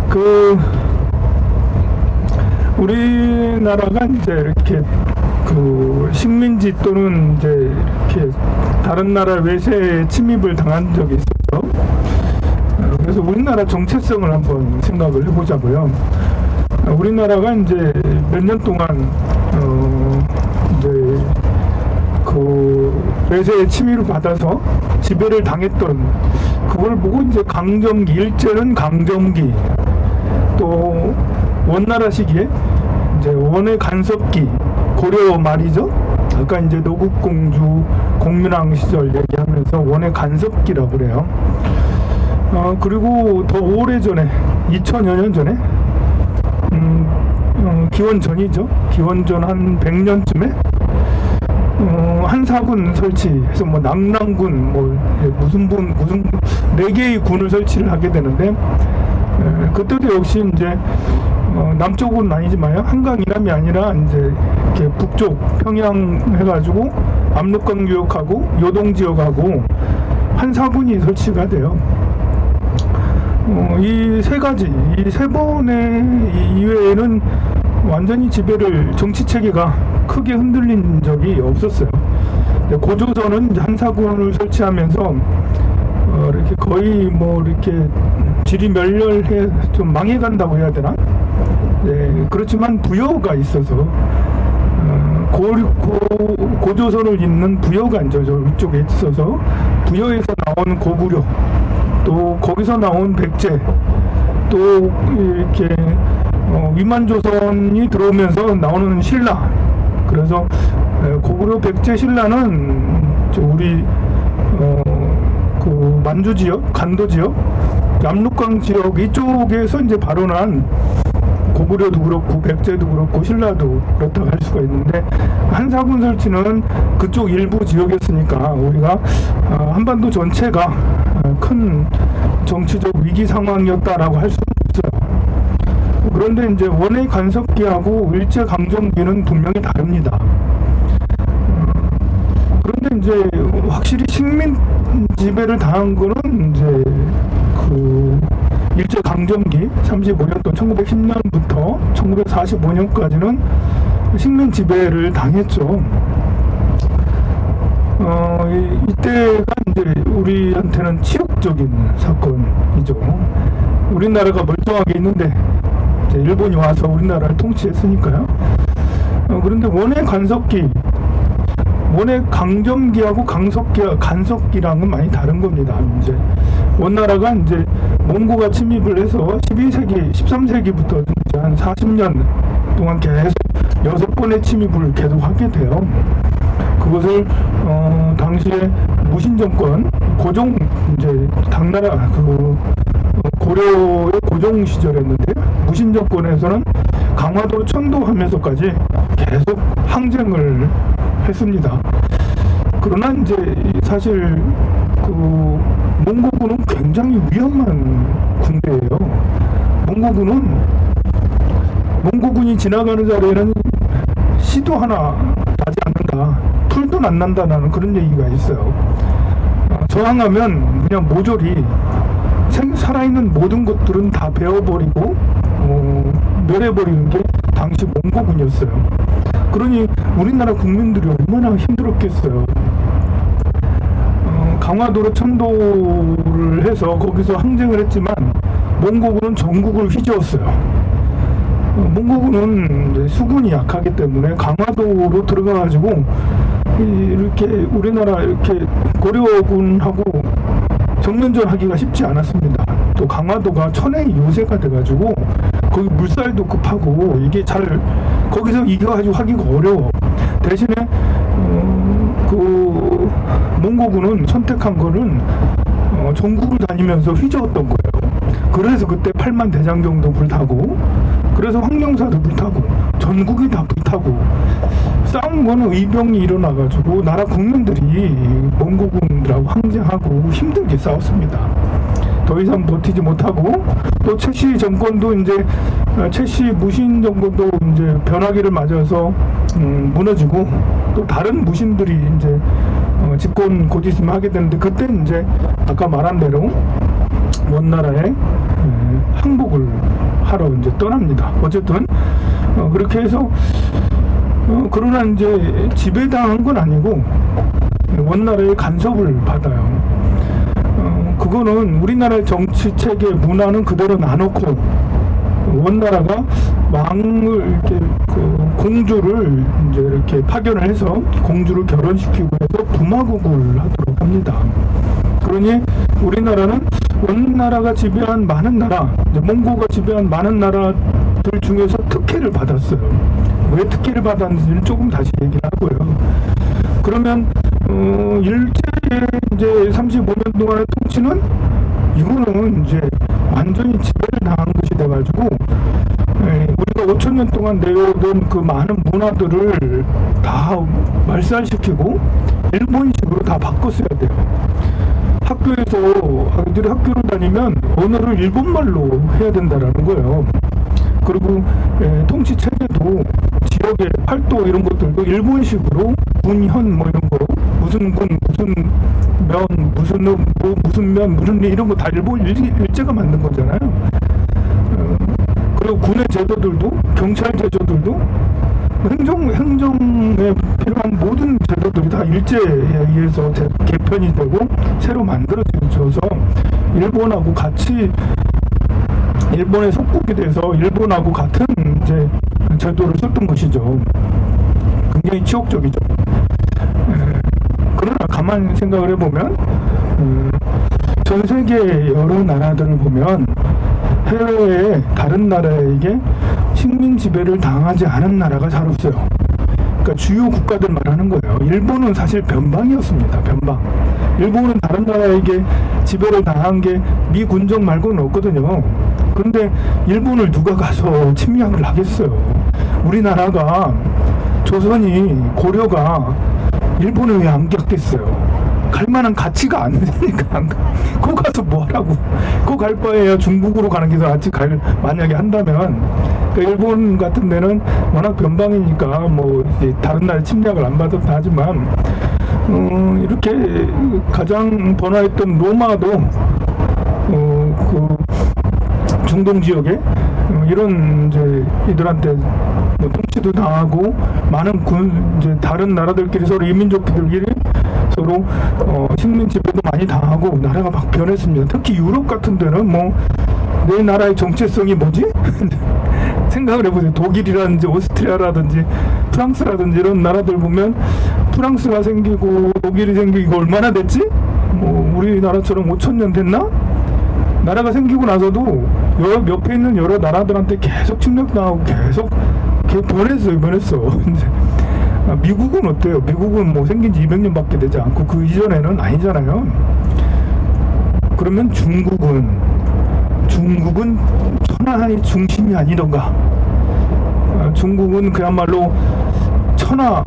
그 우리나라가 이제 이렇게 그 식민지 또는 이제 이렇게 다른 나라 외세에 침입을 당한 적이 있었죠. 그래서 우리나라 정체성을 한번 생각을 해보자고요. 우리나라가 이제 몇 년 동안 이제 그 외세의 침입을 받아서 지배를 당했던 그걸 보고 이제 강점기, 일제는 강점기, 또 원나라 시기에 이제 원의 간섭기, 고려 말이죠. 아까 이제 노국공주, 공민왕 시절 얘기하면서 원의 간섭기라고 그래요. 그리고 더 오래전에 2000여 년 전에 기원 전이죠. 기원 전 한 100년쯤에 한사군 설치해서 뭐 낙랑군 무슨 4개의 군을 설치를 하게 되는데 그때도 역시 이제 남쪽은 아니지만 한강 이남이 아니라 이제 이렇게 북쪽 평양 해가지고 압록강 유역하고 요동 지역하고 한사군이 설치가 돼요. 이 세 가지, 이 세 번의 이외에는 완전히 지배를 정치 체계가 크게 흔들린 적이 없었어요. 고조선은 한사군을 설치하면서 이렇게 거의 뭐 이렇게 지리멸렬해 좀 망해간다고 해야 되나? 네, 그렇지만 부여가 있어서 고조선을 잇는 부여가 이제 저 위쪽에 있어서 부여에서 나온 고구려, 또 거기서 나온 백제, 또 이렇게 위만조선이 들어오면서 나오는 신라. 그래서 고구려, 백제, 신라는 우리 그 만주 지역, 간도 지역, 압록강 지역 이쪽에서 이제 발원한 고구려도 그렇고 백제도 그렇고 신라도 그렇다고 할 수가 있는데 한사군 설치는 그쪽 일부 지역이었으니까 우리가 한반도 전체가 큰 정치적 위기 상황이었다라고 할 수는 없어요. 그런데 이제 원의 간섭기하고 일제 강점기는 분명히 다릅니다. 그런데 이제 확실히 식민 지배를 당한 거는 이제 그 일제 강점기 35년 또 1910년부터 1945년까지는 식민 지배를 당했죠. 이때가 이제 우리한테는 치욕적인 사건이죠. 우리나라가 멀쩡하게 있는데 이제 일본이 와서 우리나라를 통치했으니까요. 그런데 원의 간섭기, 원의 강점기하고 간섭기랑은 많이 다른 겁니다. 이제 원나라가 이제 몽고가 침입을 해서 12세기, 13세기부터 이제 한 40년 동안 계속 6번의 침입을 계속 하게 돼요. 그것을 당시에 무신정권 고종 이제 당나라 그 고려의 고종 시절이었는데요. 무신정권에서는 강화도로 천도하면서까지 계속 항쟁을 했습니다. 그러나 이제 사실 그 몽고군은 굉장히 위험한 군대예요. 몽고군이 지나가는 자리에는 시도 하나 나지 않는다, 풀도 안 난다는 그런 얘기가 있어요. 저항하면 그냥 모조리 살아있는 모든 것들은 다 베어버리고 멸해버리는 게 당시 몽고군이었어요. 그러니 우리나라 국민들이 얼마나 힘들었겠어요. 강화도로 천도를 해서 거기서 항쟁을 했지만 몽고군은 전국을 휘저었어요. 몽고군은 수군이 약하기 때문에 강화도로 들어가가지고 이렇게 우리나라 이렇게 고려군하고 정면전 하기가 쉽지 않았습니다. 또 강화도가 천혜의 요새가 돼가지고 거기 물살도 급하고 이게 잘 거기서 이겨가지고 하기가 어려워. 대신에 그 몽고군은 선택한 거는 전국을 다니면서 휘저었던 거예요. 그래서 그때 8만 대장 정도 불타고, 그래서 황령사도 불타고, 전국이 다 불타고, 싸운 거는 의병이 일어나가지고 나라 국민들이 몽고군들하고 항쟁하고 힘들게 싸웠습니다. 더 이상 버티지 못하고, 또 최씨 정권도 이제 최씨 무신 정권도 이제 변하기를 맞아서 무너지고, 또 다른 무신들이 이제 집권 곧 있으면 하게 되는데, 그때 이제 아까 말한 대로 원나라의 항복을 타러 이제 떠납니다. 어쨌든 그렇게 해서 그러나 이제 지배당한 건 아니고 원나라의 간섭을 받아요. 그거는 우리나라의 정치 체계 문화는 그대로 놔놓고 원나라가 왕을 이렇게 공주를 이제 이렇게 파견을 해서 공주를 결혼시키고 해서 부마국을 하도록 합니다. 그러니 우리나라는 원나라가 지배한 많은 나라, 이제 몽고가 지배한 많은 나라들 중에서 특혜를 받았어요. 왜 특혜를 받았는지는 조금 다시 얘기를 하고요. 그러면 일제의 이제 35년 동안의 통치는 이거는 이제 완전히 지배를 당한 것이 돼가지고 우리가 5,000년 동안 내려오던 그 많은 문화들을 다 말살시키고 일본식으로 다 바꿨어야 돼요. 학교에서 아이들이 학교를 다니면 언어를 일본말로 해야 된다라는 거예요. 그리고 통치 체계도 지역의 팔도 이런 것들도 일본식으로 군현 뭐 이런 거 무슨 군 무슨 면 무슨 뭐 무슨 면 무슨 리 이런 거 다 일본 일제가 만든 거잖아요. 그리고 군의 제도들도 경찰 제도들도 행정에 필요한 모든 제도들이 다 일제에 의해서 개편이 되고 새로 만들어져서 일본하고 같이 일본의 속국이 돼서 일본하고 같은 이제 제도를 썼던 것이죠. 굉장히 치욕적이죠. 그러나 가만히 생각을 해보면 전 세계 여러 나라들을 보면 해외의 다른 나라에게 식민 지배를 당하지 않은 나라가 잘 없어요. 그러니까 주요 국가들 말하는 거예요. 일본은 사실 변방이었습니다. 변방. 일본은 다른 나라에게 지배를 당한 게 미 군정 말고는 없거든요. 그런데 일본을 누가 가서 침략을 하겠어요. 우리나라가 조선이 고려가 일본을 왜 안 겪겠어요? 갈 만한 가치가 안 되니까 거 가서 뭐 하라고? 거 갈 바에야 중국으로 가는 게 더 낫지. 만약에 한다면 그러니까 일본 같은 데는 워낙 변방이니까 뭐 다른 나라의 침략을 안 받았다 하지만 이렇게 가장 번화했던 로마도 그 중동 지역에 이런 이제 이들한테 뭐 통치도 당하고 많은 이제 다른 나라들끼리 서로 이민족들끼리 서로 식민 지배도 많이 당하고 나라가 막 변했습니다. 특히 유럽 같은 데는 뭐 내 나라의 정체성이 뭐지? 생각을 해보세요. 독일이라든지 오스트리아라든지 프랑스라든지 이런 나라들 보면 프랑스가 생기고 독일이 생기고 이거 얼마나 됐지? 뭐 우리나라처럼 5,000년 됐나? 나라가 생기고 나서도 옆에 있는 여러 나라들한테 계속 침략당하고 계속 변했어. 미국은 어때요? 미국은 뭐 생긴 지 200년밖에 되지 않고 그 이전에는 아니잖아요. 그러면 중국은 천하의 중심이 아니던가. 중국은 그야말로 천하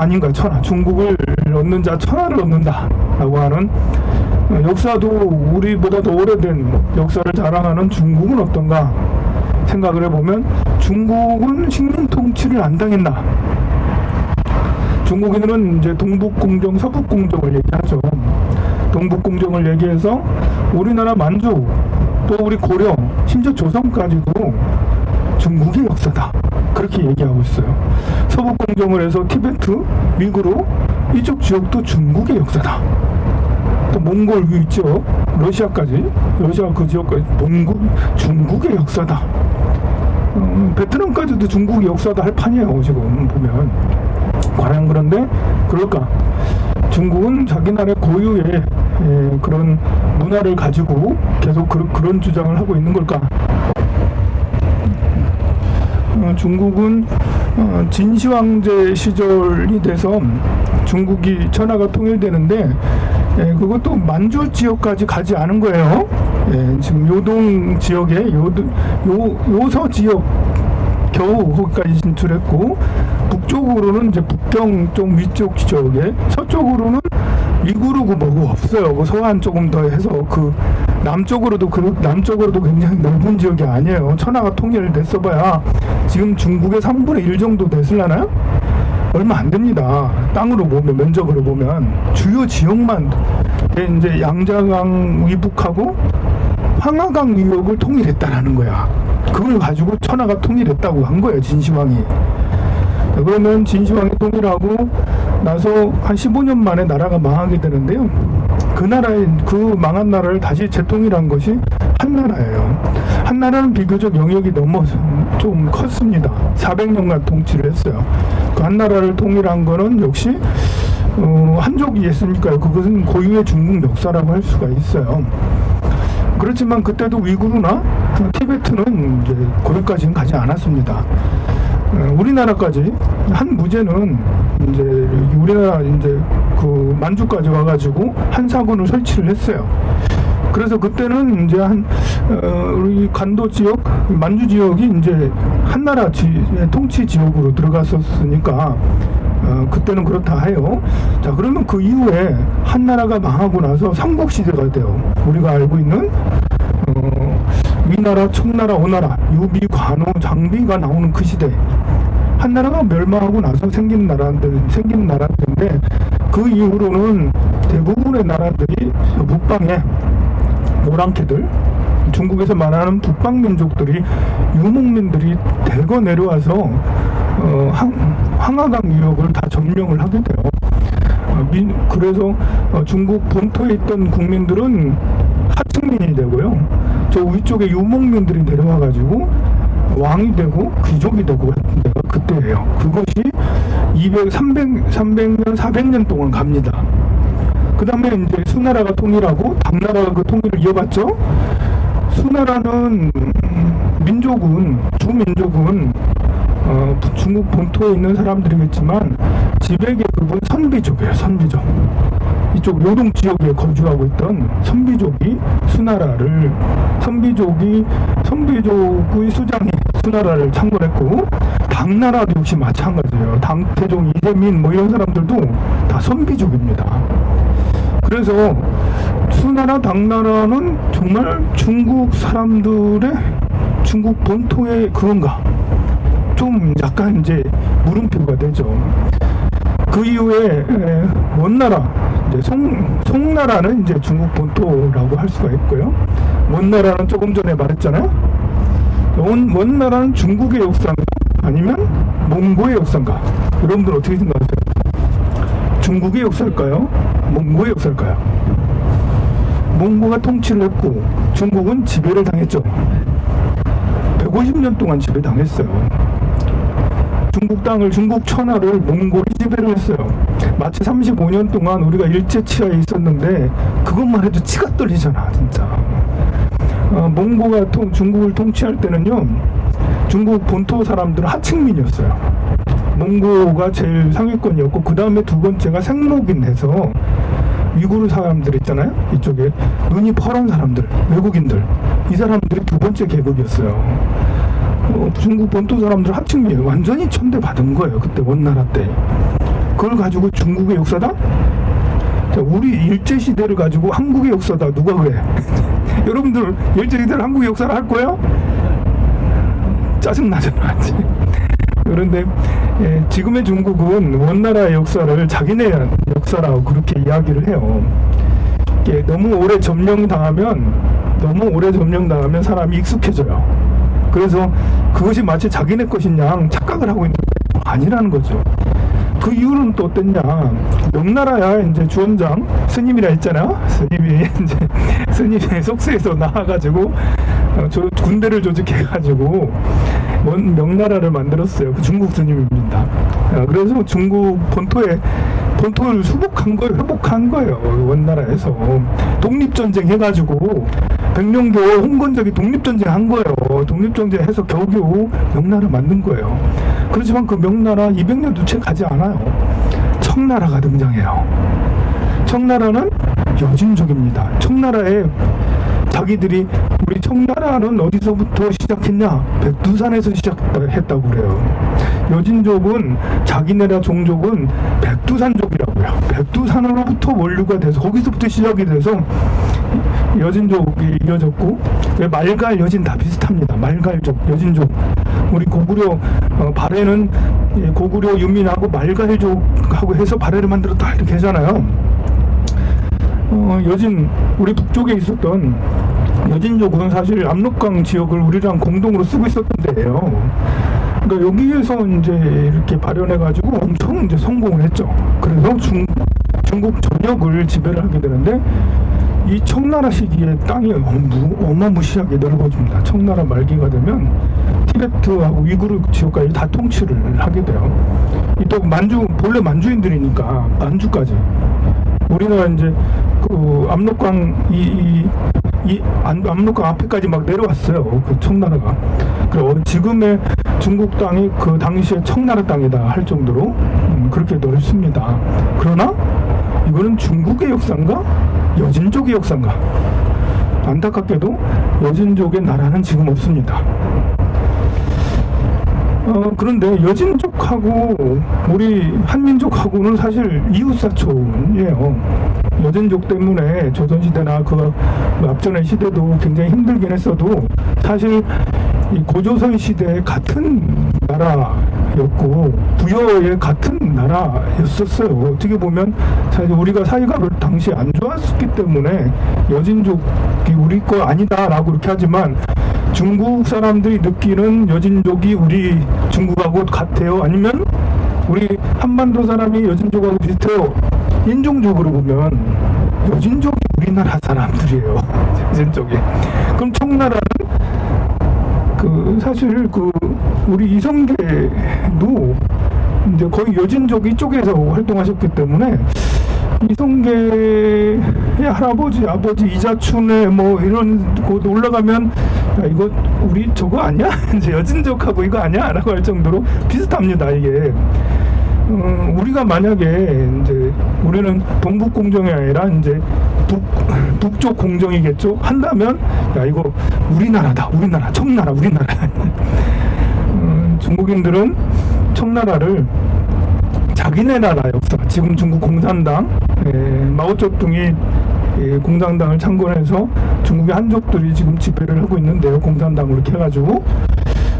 아닌가? 천하. 중국을 얻는 자 천하를 얻는다라고 하는 역사도 우리보다 더 오래된 역사를 자랑하는 중국은 어떤가 생각을 해보면 중국은 식민 통치를 안 당했나. 중국인들은 이제 동북공정, 서북공정을 얘기하죠. 동북공정을 얘기해서 우리나라 만주, 또 우리 고려, 심지어 조선까지도 중국의 역사다. 그렇게 얘기하고 있어요. 서북공정을 해서 티베트, 위구르 이쪽 지역도 중국의 역사다. 또 몽골 위쪽, 러시아까지, 러시아 그 지역까지 중국의 역사다. 베트남까지도 중국의 역사다 할 판이에요. 지금 보면. 과연 그런데 그럴까? 중국은 자기 나라의 고유의 그런 문화를 가지고 계속 그런 주장을 하고 있는 걸까? 중국은 진시황제 시절이 돼서 중국이 천하가 통일되는데 그것도 만주 지역까지 가지 않은 거예요. 지금 요동 지역에 요서 지역 겨우 거기까지 진출했고 북쪽으로는 이제 북경 쪽 위쪽 지역에 서쪽으로는 위구르고 뭐고 없어요. 그 서한 조금 더 해서 그 남쪽으로도 굉장히 넓은 지역이 아니에요. 천하가 통일됐어봐야 지금 중국의 3분의 1 정도 됐을라나요? 얼마 안 됩니다. 땅으로 보면 면적으로 보면 주요 지역만 이제 양자강 위북하고 황하강 위역을 통일했다라는 거야. 그걸 가지고 천하가 통일했다고 한 거예요, 진시황이. 그러면 진시황이 통일하고 나서 한 15년 만에 나라가 망하게 되는데요. 그 망한 나라를 다시 재통일한 것이 한나라예요. 한나라는 비교적 영역이 너무 좀 컸습니다. 400년간 통치를 했어요. 그 한나라를 통일한 거는 역시 한족이 했으니까요. 그것은 고유의 중국 역사라고 할 수가 있어요. 그렇지만 그때도 위구르나 티베트는 이제 거기까지는 가지 않았습니다. 우리나라까지 한 무제는 이제 우리나라 이제 그 만주까지 와가지고 한 사군을 설치를 했어요. 그래서 그때는 이제 우리 간도 지역, 만주 지역이 이제 한나라 통치 지역으로 들어갔었으니까 그때는 그렇다 해요. 자, 그러면 그 이후에 한나라가 망하고 나서 삼국시대가 돼요. 우리가 알고 있는 위나라, 청나라, 오나라, 유비, 관우, 장비가 나오는 그 시대. 한나라가 멸망하고 나서 생긴 나라인데 그 이후로는 대부분의 나라들이 북방에 오랑캐들, 중국에서 말하는 북방 민족들이, 유목민들이 대거 내려와서 황하강 유역을 다 점령을 하게 돼요. 그래서 중국 본토에 있던 국민들은 하층민이 되고요. 저 위쪽에 유목민들이 내려와가지고 왕이 되고 귀족이 되고 했던 데가 그때예요. 그것이 300년, 400년 동안 갑니다. 그 다음에 이제 수나라가 통일하고 당나라가 그 통일을 이어갔죠. 수나라는 주민족은 중국 본토에 있는 사람들이겠지만 지배 계급은 선비족이에요. 선비족. 이쪽 요동 지역에 거주하고 있던 선비족이 선비족의 수장이 수나라를 창건했고, 당나라도 역시 마찬가지예요. 당태종, 이세민 이런 사람들도 다 선비족입니다. 그래서 수나라, 당나라는 정말 중국 사람들의 중국 본토의 그건가 좀 약간 이제 물음표가 되죠. 그 이후에 원나라, 이제 송나라는 이제 중국 본토라고 할 수가 있고요. 원나라는 조금 전에 말했잖아요. 원나라는 중국의 역사인가 아니면 몽고의 역사인가? 여러분들 어떻게 생각하세요? 중국의 역사일까요? 몽고의 역사일까요? 몽고가 통치를 했고 중국은 지배를 당했죠. 150년 동안 지배당했어요. 중국 땅을, 중국 천하를 몽골이 지배를 했어요. 마치 35년 동안 우리가 일제치하에 있었는데 그것만 해도 치가 떨리잖아, 진짜. 몽고가 중국을 통치할 때는요, 중국 본토 사람들은 하층민이었어요. 몽고가 제일 상위권이었고, 그 다음에 두 번째가 생목인해서 위구르 사람들 있잖아요. 이쪽에 눈이 퍼런 사람들, 외국인들, 이 사람들이 두 번째 계급이었어요. 중국 본토 사람들 하층민이에요. 완전히 천대받은 거예요, 그때 원나라 때. 그걸 가지고 중국의 역사다? 자, 우리 일제시대를 가지고 한국의 역사다 누가 그래? 여러분들 일제시대를 한국의 역사를 할 거예요? 짜증나잖아. 그런데 지금의 중국은 원나라의 역사를 자기네 역사라고 그렇게 이야기를 해요. 너무 오래 점령당하면 사람이 익숙해져요. 그래서 그것이 마치 자기네 것인 양 착각을 하고 있는데 아니라는 거죠. 그 이유는 또 어땠냐? 명나라야 이제 주원장 스님이라 했잖아요. 스님이 속세에서 나와가지고 군대를 조직해가지고 명나라를 만들었어요. 그 중국 스님입니다. 그래서 중국 본토를 회복한 거예요. 원나라에서 독립전쟁 해가지고 백령도 홍건적이 독립전쟁 한 거예요. 독립전쟁 해서 겨우겨우 명나라 만든 거예요. 그렇지만 그 명나라 200년도 채 가지 않아요. 청나라가 등장해요. 청나라는 여진족입니다. 청나라에 자기들이 우리 청나라는 어디서부터 시작했냐? 백두산에서 시작했다고 그래요. 여진족은 자기네라 종족은 백두산족이라고요. 백두산으로부터 원류가 돼서 거기서부터 시작이 돼서 여진족이 이어졌고, 말갈, 여진 다 비슷합니다. 말갈족, 여진족. 우리 고구려 발해는 고구려 유민하고 말갈족하고 해서 발해를 만들었다 이렇게 하잖아요. 여진, 우리 북쪽에 있었던 여진족은 사실 압록강 지역을 우리랑 공동으로 쓰고 있었던 데예요. 그러니까 여기에서 이제 이렇게 발현해가지고 엄청 이제 성공을 했죠. 그래서 중국 전역을 지배를 하게 되는데, 이 청나라 시기에 땅이 어마무시하게 넓어집니다. 청나라 말기가 되면 티베트하고 위구르 지역까지 다 통치를 하게 돼요. 또 본래 만주인들이니까 만주까지. 우리나라 이제 그 압록강 압록강 앞에까지 막 내려왔어요. 그 청나라가. 그리고 지금의 중국 땅이 그 당시에 청나라 땅이다 할 정도로 그렇게 넓습니다. 그러나 이거는 중국의 역사인가? 여진족의 역사인가? 안타깝게도 여진족의 나라는 지금 없습니다. 그런데 여진족하고 우리 한민족하고는 사실 이웃사촌이에요. 여진족 때문에 조선시대나 그 앞전의 시대도 굉장히 힘들긴 했어도 사실 이 고조선 시대에 같은 나라였고 부여의 같은 나라였었어요. 어떻게 보면 사실 우리가 사이가 당시에 안 좋았기 때문에 여진족이 우리 거 아니다라고 이렇게 하지만, 중국 사람들이 느끼는 여진족이 우리 중국하고 같아요? 아니면 우리 한반도 사람이 여진족하고 비슷해요? 인종적으로 보면 여진족이 우리나라 사람들이에요. 여진족이. 그럼 청나라는 사실 우리 이성계도 이제 거의 여진족 이쪽에서 활동하셨기 때문에 이성계의 할아버지, 아버지, 이자춘의 뭐 이런 곳 올라가면 야, 이거 우리 저거 아니야? 이제 여진족하고 이거 아니야? 라고 할 정도로 비슷합니다, 이게. 우리가 만약에 이제 우리는 동북 공정이 아니라 이제 북쪽 공정이겠죠? 한다면 야, 이거 우리나라다, 우리나라, 청나라, 우리나라. 중국인들은 청나라를 자기네 나라 역사, 지금 중국 공산당, 마오쩌둥이 공산당을 창건해서 중국의 한족들이 지금 지배를 하고 있는데요. 공산당으로 이렇게 해가지고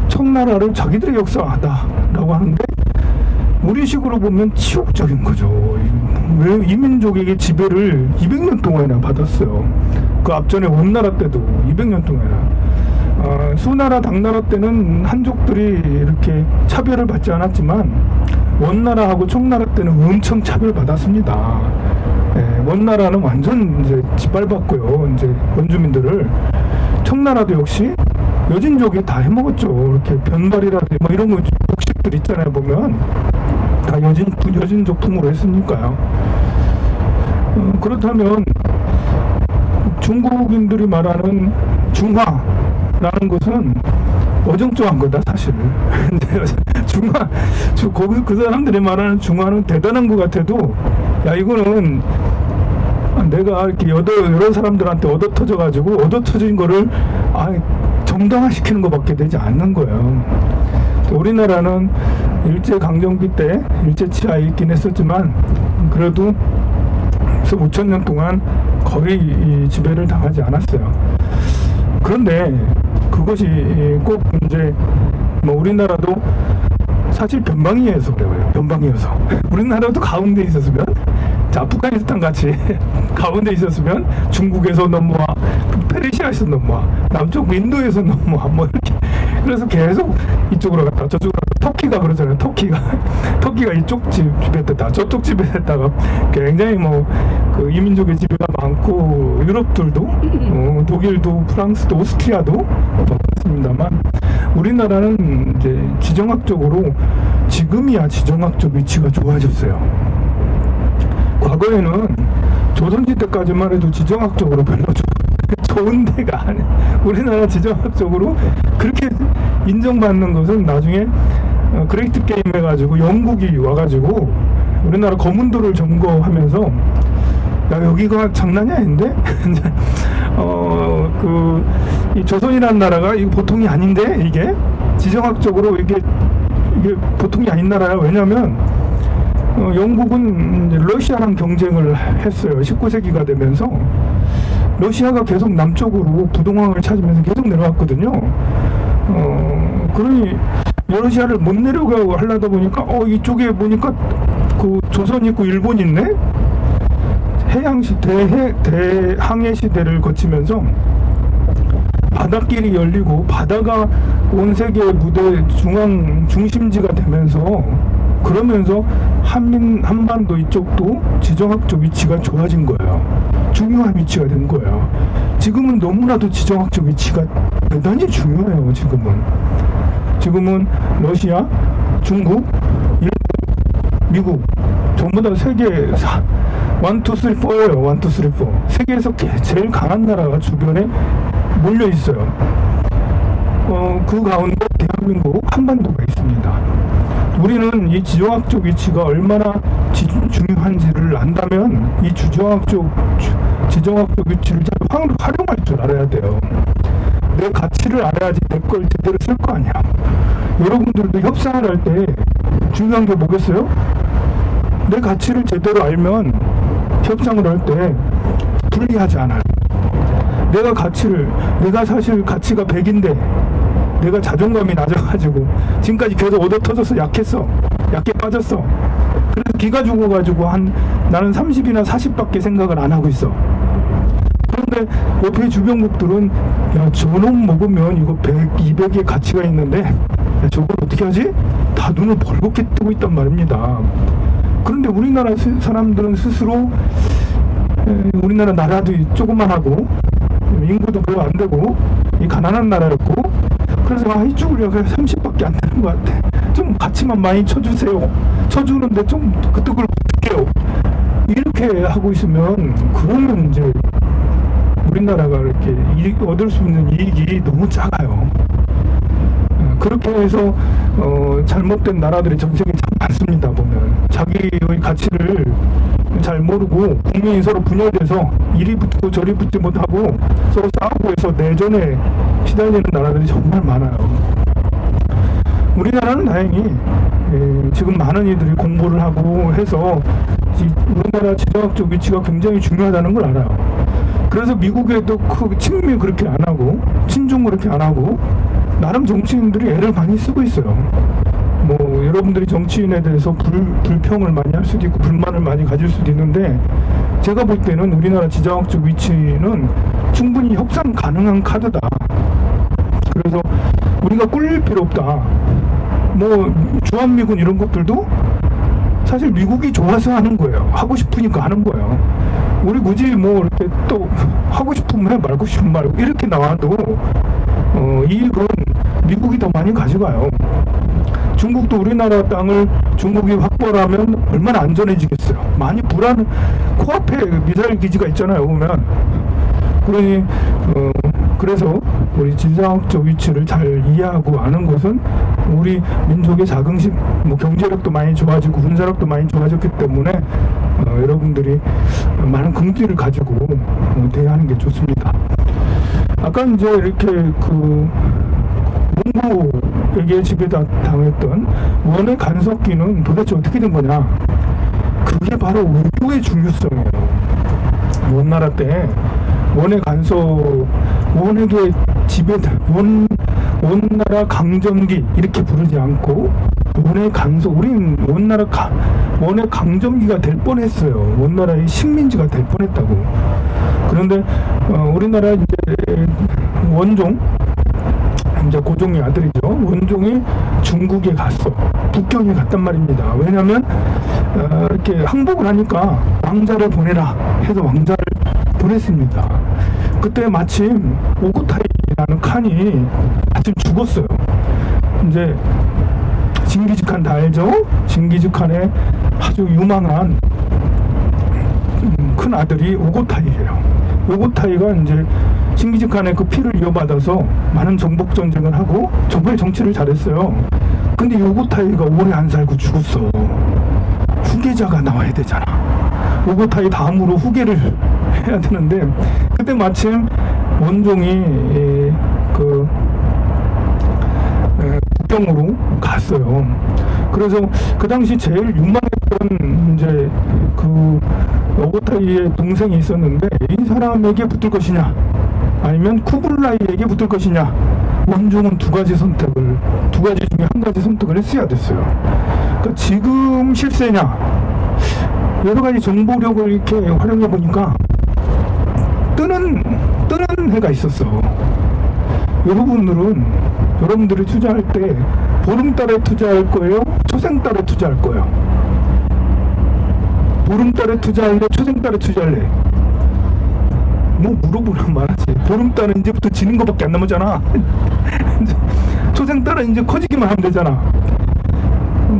청나라를 자기들의 역사다라고 하는데, 우리식으로 보면 치욕적인 거죠. 왜 이민족에게 지배를 200년 동안이나 받았어요. 그 앞전에 원나라 때도 200년 동안이나. 수나라, 당나라 때는 한족들이 이렇게 차별을 받지 않았지만 원나라하고 청나라 때는 엄청 차별받았습니다. 원나라는 완전 이제 짓밟았고요. 이제 원주민들을. 청나라도 역시 여진족이 다 해먹었죠. 이렇게 변발이라든지 뭐 이런 거 복식들 있잖아요. 보면 다 여진족 품으로 했으니까요. 그렇다면 중국인들이 말하는 중화라는 것은 어정쩡한 거다, 사실. 근데 그 사람들이 말하는 중화는 대단한 것 같아도, 야, 이거는 내가 이렇게 여러 사람들한테 얻어터져가지고 얻어터진 거를 정당화시키는 것밖에 되지 않는 거예요. 우리나라는 일제강점기 때 일제치하에 있긴 했었지만 그래도 5,000년 동안 거의 지배를 당하지 않았어요. 그런데 그것이 꼭 이제 뭐 우리나라도 사실 변방이어서 그래요. 변방이어서. 우리나라도 가운데 있었으면, 자, 아프가니스탄 같이 가운데 있었으면 중국에서 넘어와, 페르시아에서 넘어와, 남쪽 인도에서 넘어와, 뭐 이렇게. 그래서 계속 이쪽으로 갔다 저쪽으로 갔다. 터키가 그러잖아요. 터키가 이쪽 지배됐다 저쪽 지배됐다가 굉장히 그 이민족의 지배가 많고, 유럽들도 독일도 프랑스도 오스트리아도 그렇습니다만, 우리나라는 이제 지정학적으로 지금이야 지정학적 위치가 좋아졌어요. 과거에는 조선시대까지만 해도 지정학적으로 별로 좋은 데가 아니야. 우리나라 지정학적으로 그렇게 인정받는 것은 나중에 그레이트 게임 해가지고 영국이 와가지고 우리나라 거문도를 점거하면서, 야, 여기가 장난이 아닌데? 이 조선이라는 나라가 이거 보통이 아닌데, 이게 지정학적으로 이게 보통이 아닌 나라야. 왜냐면 영국은 러시아랑 경쟁을 했어요. 19세기가 되면서 러시아가 계속 남쪽으로 부동항을 찾으면서 계속 내려왔거든요. 그러니 러시아를 못 내려가고 하려다 보니까 이쪽에 보니까 그 조선 있고 일본 있네. 대항해 시대를 거치면서 바닷길이 열리고 바다가 온 세계의 무대 중심지가 되면서, 그러면서 한반도 이쪽도 지정학적 위치가 좋아진 거예요. 중요한 위치가 된 거예요. 지금은 너무나도 지정학적 위치가 대단히 중요해요. 지금은 러시아, 중국, 일본, 미국 전부 다 세계 1, 2, 3, 4예요. 1, 2, 3, 4. 세계에서 제일 강한 나라가 주변에 몰려 있어요. 그 가운데 대한민국 한반도가 있습니다. 우리는 이 지정학적 위치가 얼마나 중요한지를 안다면 이 지정학적 위치를 잘 활용할 줄 알아야 돼요. 내 가치를 알아야지 내 걸 제대로 쓸 거 아니야. 여러분들도 협상을 할 때 중요한 게 뭐겠어요? 내 가치를 제대로 알면 협상을 할 때 불리하지 않아요. 내가 사실 가치가 100인데 내가 자존감이 낮아가지고 지금까지 계속 얻어터져서 약해 빠졌어. 그래서 기가 죽어가지고 나는 30이나 40밖에 생각을 안 하고 있어. 그런데 옆에 주변국들은 야, 저놈 먹으면 이거 100, 200의 가치가 있는데 야, 저걸 어떻게 하지? 다 눈을 벌겋게 뜨고 있단 말입니다. 그런데 우리나라 사람들은 스스로 우리나라 나라도 조그만하고 인구도 별로 안 되고 이 가난한 나라였고, 그래서 이쪽으로 30밖에 안 되는 것 같아. 좀 가치만 많이 쳐주세요. 쳐주는데 좀 그 뜻을 못할게요. 이렇게 하고 있으면 그러면 이제 우리나라가 이렇게 얻을 수 있는 이익이 너무 작아요. 그렇게 해서 잘못된 나라들이 전생에 참 많습니다. 보면 자기의 가치를 잘 모르고 국민이 서로 분열돼서 이리 붙고 저리 붙지 못하고 서로 싸우고 해서 내전에 시달리는 나라들이 정말 많아요. 우리나라는 다행히 지금 많은 이들이 공부를 하고 해서 우리나라 지정학적 위치가 굉장히 중요하다는 걸 알아요. 그래서 미국에도 친미 그렇게 안 하고 친중 그렇게 안 하고 나름 정치인들이 애를 많이 쓰고 있어요. 뭐 여러분들이 정치인에 대해서 불평을 많이 할 수도 있고 불만을 많이 가질 수도 있는데, 제가 볼 때는 우리나라 지정학적 위치는 충분히 협상 가능한 카드다. 그래서 우리가 꿀릴 필요 없다. 뭐 주한미군 이런 것들도 사실 미국이 좋아서 하는 거예요. 하고 싶으니까 하는 거예요. 우리 굳이 뭐 이렇게 또 하고 싶으면 해, 말고 싶으면 말고 이렇게 나와도 이익은 미국이 더 많이 가져가요. 중국도 우리나라 땅을 중국이 확보를 하면 얼마나 안전해지겠어요. 많이 코앞에 미사일 기지가 있잖아요. 보면. 그러니 그래서 우리 지정학적 위치를 잘 이해하고 아는 것은 우리 민족의 자긍심, 뭐 경제력도 많이 좋아지고 군사력도 많이 좋아졌기 때문에 여러분들이 많은 긍지를 가지고 대하는 게 좋습니다. 아까 이제 이렇게 몽고에게 지배당했던 원의 간섭기는 도대체 어떻게 된 거냐? 그게 바로 외교의 중요성이에요. 원나라 때 원의 간섭, 원에게 원나라 강점기 이렇게 부르지 않고 원의 간섭, 우린 원의 강점기가 될 뻔했어요. 원나라의 식민지가 될 뻔했다고. 그런데 우리나라 이제 원종, 이제 고종의 아들이죠. 원종이 중국에 갔어. 북경에 갔단 말입니다. 왜냐하면 이렇게 항복을 하니까 왕자를 보내라 해서 왕자를 보냈습니다. 그때 마침 오고타이라는 칸이 마침 죽었어요. 이제 징기즈칸 다 알죠? 징기즈칸의 아주 유망한 큰 아들이 오고타이예요. 오고타이가 이제 징기즈칸의 그 피를 이어받아서 많은 정복 전쟁을 하고 정말 정치를 잘했어요. 근데 오고타이가 오래 안 살고 죽었어. 후계자가 나와야 되잖아. 오고타이 다음으로 후계를 해야 되는데, 그때 마침 원종이 북경으로 갔어요. 그래서 그 당시 제일 유망했던 이제 오고타이의 동생이 있었는데, 이 사람에게 붙을 것이냐 아니면 쿠블라이에게 붙을 것이냐, 원종은 두 가지 중에 한 가지 선택을 했어야 됐어요. 그러니까 지금 실세냐, 여러 가지 정보력을 이렇게 활용해 보니까 뜨는 해가 있었어. 여러분들이 투자할 때 보름달에 투자할 거예요? 초생달에 투자할 거예요? 보름달에 투자할래? 초생달에 투자할래? 뭐 물어보면 말하지. 보름달은 이제부터 지는 거밖에 안 남았잖아. 초생달은 이제 커지기만 하면 되잖아.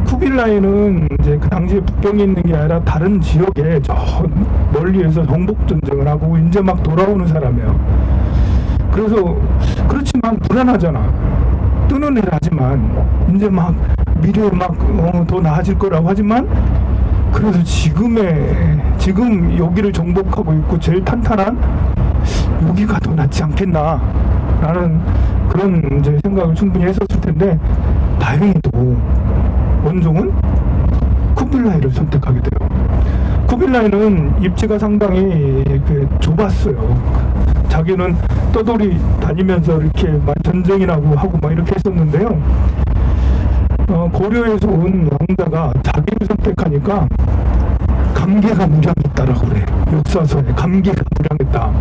쿠빌라이는 이제 그 당시에 북경에 있는 게 아니라 다른 지역에 저 멀리에서 정복 전쟁을 하고 이제 막 돌아오는 사람이에요. 그래서 그렇지만 불안하잖아. 뜨는 애라지만 이제 막 미래에 막 더 나아질 거라고 하지만 그래서 지금 여기를 정복하고 있고 제일 탄탄한 여기가 더 낫지 않겠나 라는 그런 이제 생각을 충분히 했었을 텐데 다행히도 원종은 쿠빌라이를 선택하게 돼요. 쿠빌라이는 입지가 상당히 좁았어요. 자기는 떠돌이 다니면서 이렇게 전쟁이라고 하고 막 이렇게 했었는데요. 고려에서 온 왕자가 자기를 선택하니까 감개가 무량했다라고 그래. 역사서에 감개가 무량했다.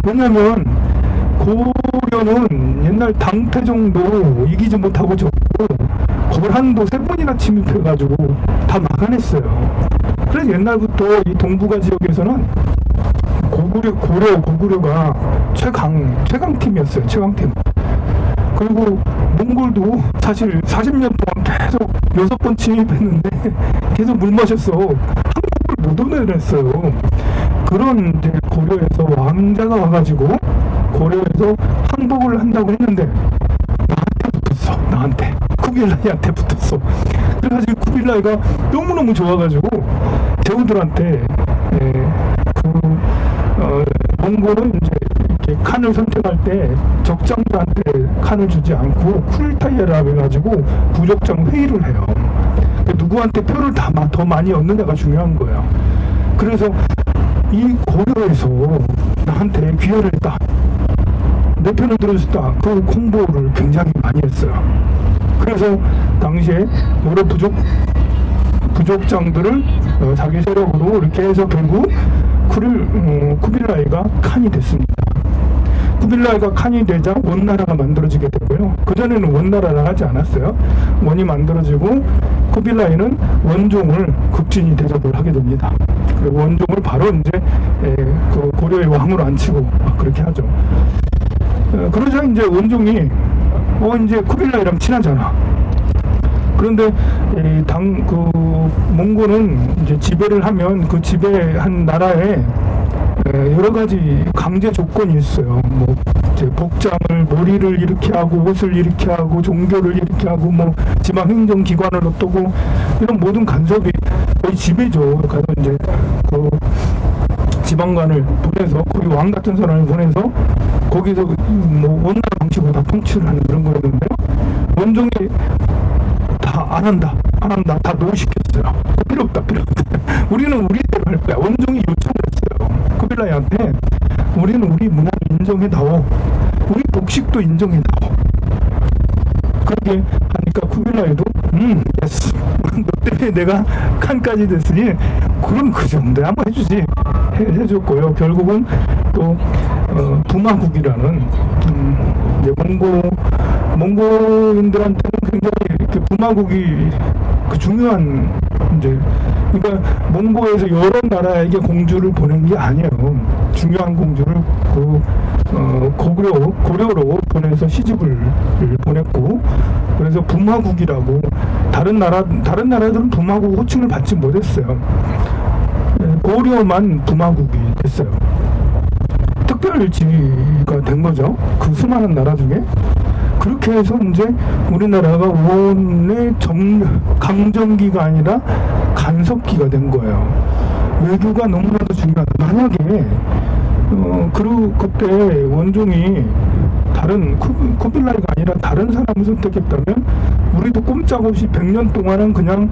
왜냐면 고려는 옛날 당태종도 이기지 못하고 졌고 고란도 3번이나 침입해가지고 다 막아냈어요. 그래서 옛날부터 이 동북아 지역에서는 고구려가 최강팀이었어요. 최강팀. 그리고 몽골도 사실 40년 동안 계속 6번 침입했는데 계속 물 마셨어. 한국을 못 오내냈어요. 그런 이제 고려에서 왕자가 와가지고 고려에서 항복을 한다고 했는데 나한테 붙었어. 나한테. 쿠빌라이한테 붙었어. 그래가지고 쿠빌라이가 너무너무 좋아가지고 제후들한테 몽골은 이제 이렇게 칸을 선택할 때 적장들한테 칸을 주지 않고 쿨타이어라고 해가지고 부적장 회의를 해요. 누구한테 표를 더 많이 얻느냐가 중요한 거예요. 그래서 이 고려에서 나한테 기여를 했다. 내 편을 들어줬다. 그 홍보를 굉장히 많이 했어요. 그래서 당시에 여러 부족장들을 자기 세력으로 이렇게 해서 결국 쿠빌라이가 칸이 됐습니다. 쿠빌라이가 칸이 되자 원나라가 만들어지게 되고요. 그전에는 원나라라 하지 않았어요. 원이 만들어지고 쿠빌라이는 원종을 급진이 대접을 하게 됩니다. 그리고 원종을 바로 이제 그 고려의 왕으로 앉히고 막 그렇게 하죠. 그러자 이제 원종이 이제 쿠빌라이랑 친하잖아. 그런데 몽골은 이제 지배를 하면 그 지배한 나라에 여러 가지 강제 조건이 있어요. 뭐 이제 복장을 머리를 이렇게 하고 옷을 이렇게 하고 종교를 이렇게 하고 뭐 지방 행정 기관을 어떠고 이런 모든 간섭이 거의 지배죠. 가서 이제 그 지방관을 보내서 거기 왕 같은 사람을 보내서 거기서 뭐 원나라 방식으로 다 통치를 하는 그런 거였는데요. 원종이 다 안 한다, 다 노시켰어요. 필요 없다. 우리는 우리대로 할 거야. 원종이 요청을 했어요. 쿠빌라이한테 우리는 우리 문화를 인정해다오. 우리 복식도 인정해다오. 그렇게 하니까 쿠빌라이도 예스. 너 때문에 내가 칸까지 됐으니 그럼 그 정도야 한번 해주지. 해줬고요. 결국은 또 부마국이라는 이제 몽고인들한테는 굉장히 이렇게 부마국이 그 중요한 이제 그러니까 몽고에서 여러 나라에게 공주를 보낸 게 아니에요. 중요한 공주를 고려로 보내서 시집을 보냈고 그래서 부마국이라고 다른 나라들은 부마국 호칭을 받지 못했어요. 고려만 부마국이 됐어요. 특별지가 된 거죠. 그 수많은 나라 중에. 그렇게 해서 이제 우리나라가 원의 강점기가 아니라 간섭기가 된 거예요. 외교가 너무나도 중요하다. 만약에 그때 원종이 다른 쿠빌라이가 아니라 다른 사람을 선택했다면 우리도 꼼짝없이 100년 동안은 그냥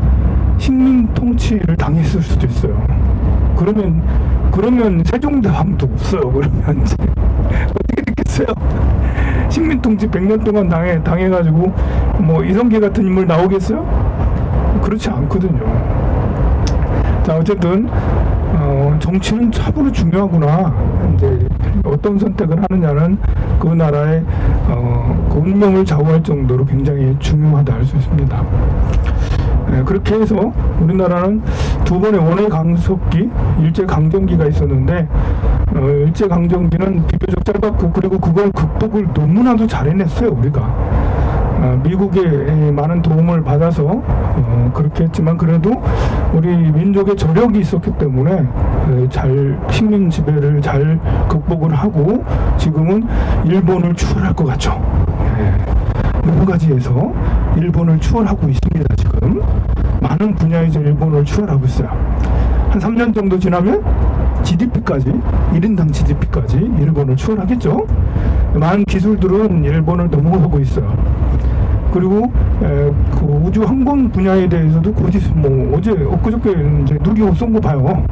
식민 통치를 당했을 수도 있어요. 그러면 세종대왕도 없어요. 그러면 이제 어떻게 됐겠어요? 식민 통치 100년 동안 당해가지고 뭐 이성계 같은 인물 나오겠어요? 그렇지 않거든요. 자, 어쨌든 정치는 참으로 중요하구나. 이제 어떤 선택을 하느냐는 그 나라의 그 운명을 좌우할 정도로 굉장히 중요하다 할 수 있습니다. 그렇게 해서 우리나라는 두 번의 원해 강석기, 일제 강점기가 있었는데 일제강점기는 비교적 짧았고, 그리고 그걸 극복을 너무나도 잘 해냈어요. 우리가 미국의 많은 도움을 받아서 그렇게 했지만, 그래도 우리 민족의 저력이 있었기 때문에 잘 식민 지배를 잘 극복을 하고 지금은 일본을 추월할 것 같죠. 여러 가지에서 일본을 추월하고 있습니다. 지금 많은 분야에서 일본을 추월하고 있어요. 한 3년 정도 지나면 GDP까지, 1인당 GDP까지 일본을 추월하겠죠. 많은 기술들은 일본을 넘어가고 있어요. 그리고 그 우주 항공 분야에 대해서도 곧 뭐 어제 엊그저께 이제 누리호 쏜 거 봐요.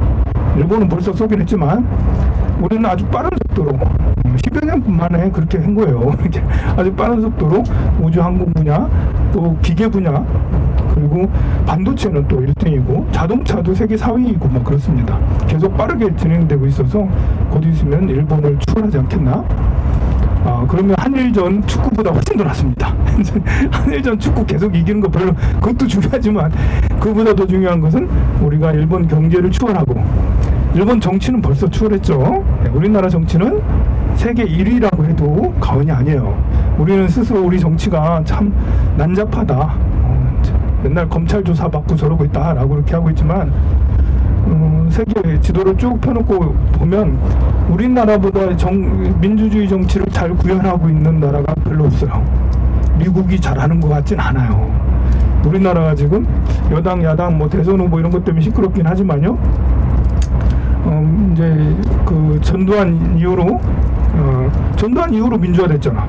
일본은 벌써 쏘긴 했지만 우리는 아주 빠른 속도로 10여 년 만에 그렇게 한 거예요. 아주 빠른 속도로 우주 항공 분야, 또 기계 분야, 그리고 반도체는 또 1등이고 자동차도 세계 4위이고 뭐 그렇습니다. 계속 빠르게 진행되고 있어서 곧 있으면 일본을 추월하지 않겠나? 그러면 한일전 축구보다 훨씬 더 낫습니다. 한일전 축구 계속 이기는 거 별로, 그것도 중요하지만 그보다 더 중요한 것은 우리가 일본 경제를 추월하고, 일본 정치는 벌써 추월했죠. 우리나라 정치는 세계 1위라고 해도 과언이 아니에요. 우리는 스스로 우리 정치가 참 난잡하다, 맨날 검찰 조사 받고 저러고 있다라고 이렇게 하고 있지만, 세계 지도를 쭉 펴놓고 보면 우리나라보다 민주주의 정치를 잘 구현하고 있는 나라가 별로 없어요. 미국이 잘하는 것 같진 않아요. 우리나라가 지금 여당, 야당, 뭐 대선 후보 이런 것 때문에 시끄럽긴 하지만요. 이제 그 전두환 이후로 민주화됐잖아.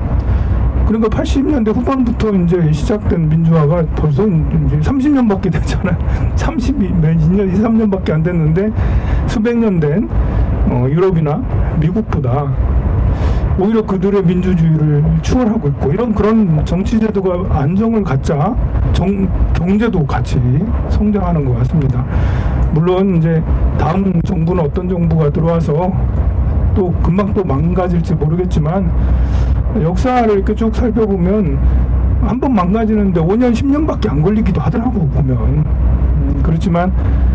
그러니까 80년대 후반부터 이제 시작된 민주화가 벌써 이제 30년밖에 됐잖아요. 2년, 3년밖에 안 됐는데 수백 년 된 유럽이나 미국보다 오히려 그들의 민주주의를 추월하고 있고, 그런 정치제도가 안정을 갖자 경제도 같이 성장하는 것 같습니다. 물론 이제 다음 정부는 어떤 정부가 들어와서 또 금방 또 망가질지 모르겠지만, 역사를 이렇게 쭉 살펴보면 한 번 망가지는데 5년, 10년밖에 안 걸리기도 하더라고 보면. 그렇지만